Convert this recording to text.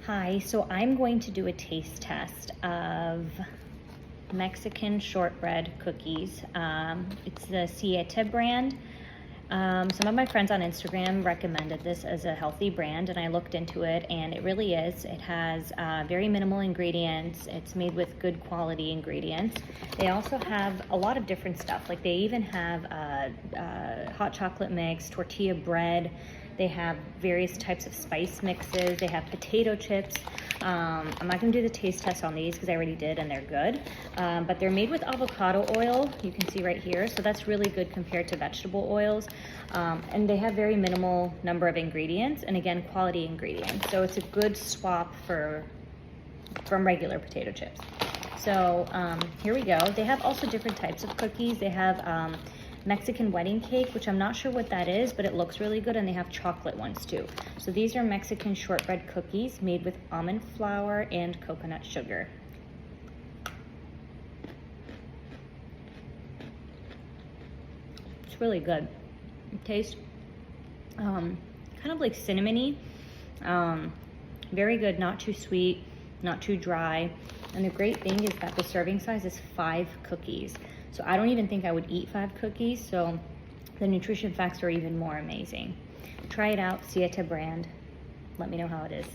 Hi, so I'm going to do a taste test of Mexican shortbread cookies. It's the Siete brand. Some of my friends on Instagram recommended this as a healthy brand, and I looked into it, and it really is. It has very minimal ingredients. It's made with good quality ingredients. They also have a lot of different stuff. Like they even have hot chocolate mix, tortilla bread. They have various types of spice mixes. They have potato chips. I'm not gonna do the taste test on these because I already did and they're good. But they're made with avocado oil, you can see right here. So that's really good compared to vegetable oils. And they have very minimal number of ingredients and again, quality ingredients. So it's a good swap from regular potato chips. So here we go. They have also different types of cookies. They have Mexican wedding cake, which I'm not sure what that is, but it looks really good, and they have chocolate ones too. So these are Mexican shortbread cookies made with almond flour and coconut sugar. It's really good. It tastes kind of like cinnamony. Very good, not too sweet, not too dry. And the great thing is that the serving size is 5 cookies. So I don't even think I would eat 5 cookies, so the nutrition facts are even more amazing. Try it out, Siete brand. Let me know how it is.